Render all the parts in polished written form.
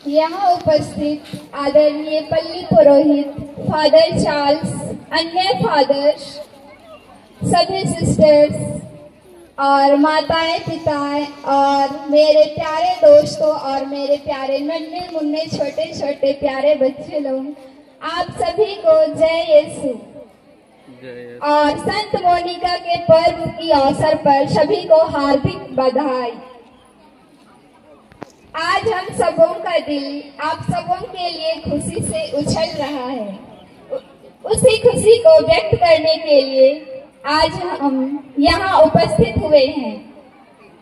यहाँ उपस्थित आदरणीय पल्ली पुरोहित, फादर चार्ल्स, अन्य फादर्स, सभी सिस्टर्स और माताएं पिताएं और मेरे प्यारे दोस्तों और मेरे प्यारे नन्हे मुन्ने छोटे छोटे प्यारे बच्चे लोग, आप सभी को जय यीशु। और संत मोनिका के पर्व की अवसर पर सभी को हार्दिक बधाई। आज हम सबों का दिल आप सबों के लिए खुशी से उछल रहा है। उसी खुशी को व्यक्त करने के लिए आज हम यहाँ उपस्थित हुए हैं।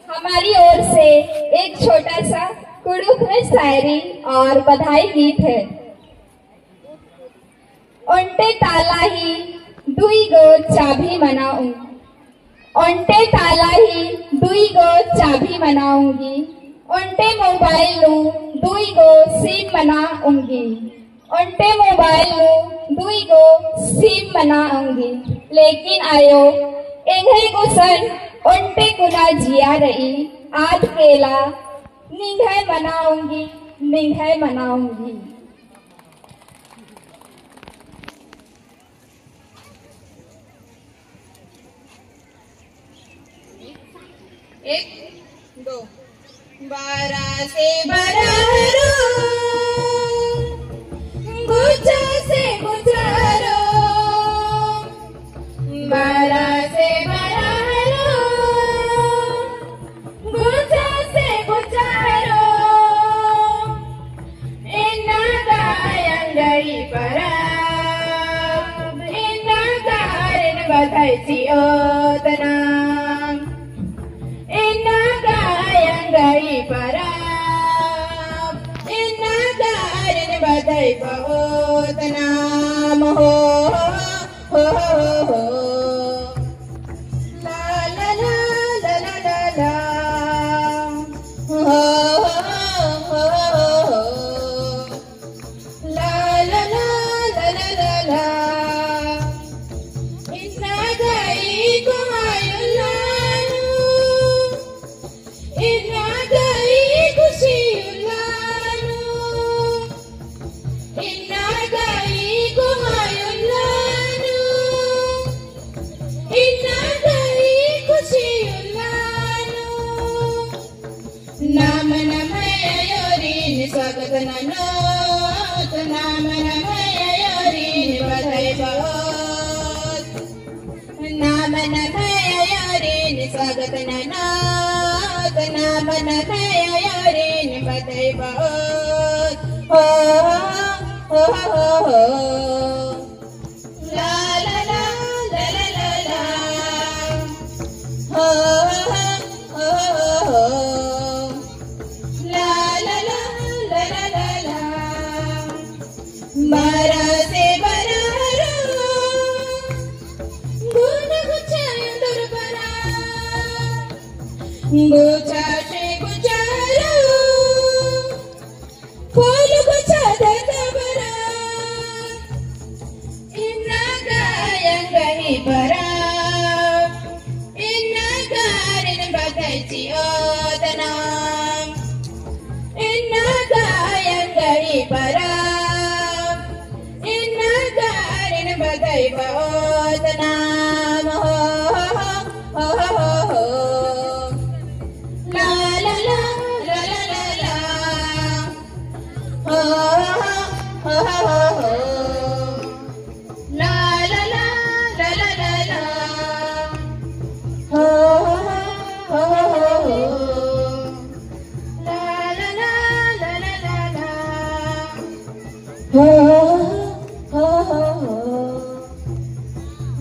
हमारी ओर से एक छोटा सा कुड़ुक में शायरी और बधाई गीत है। ओंटे ताला ही दुई गो चाबी मनाऊं, ओंटे ताला ही दुई गो चाबी मनाऊंगी, ओंटे मोबाइल लूं दुई गो सिम मनाऊंगी, ओंटे मोबाइल लूं दुई गो सिम मनाऊंगी। लेकिन आयो एंघे गुसन ओंटे कुना जिया रही, आज केला निंघे मनाऊंगी, निंघे मनाऊंगी। एक दो बारह से बरारो, गुजा से गुजारो, बारह से बरारो, गुजा से गुजारो, इन्ना गायंगरी परा, इन्ना गायन बधाई ओतना, इन्ना गायंगरी परा, इन्ना गायन बधाई ओतना हो हो हो। ला ला ला ला ला ला ला हो हो हो। ला ला ला ला ला ला ला इन्ना गाई को आयुलानु, इन्ना गाई खुशी उलानु, इन्ना गाई को आयुलानु, इन्ना गाई खुशी उलानु। नाम नमयोरीन स्वागत ननोत, नाम नमयोरीन बधाई बहुत, नाम नमयोरीन स्वागत ननोत, नाम नमयोरीन बधाई बहुत हो हो हो हो। ला ला ला ला ला ला ला हो हो हो हो। ला ला ला ला ला ला ला बारह से बरारो, गुण गुच्छाय दुर्बरा, गुच्छा से गुच्छारो, फूल गुच्छा दबरा, इन्ना गायंगरी परा, इन्ना गायन बधाई ओतना, इन्ना गायंगरी परा, इन्ना गायन बधाई ओतना हो हो हो हो। ला ला ला ला ला ला ला हो हो हो हो। ला ला ला ला ला ला ला हो हो हो हो। ला ला ला ला ला ला ला हो हो हो हो।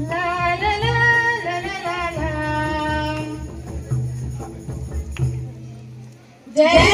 ला ला ला ला ला ला ला। जय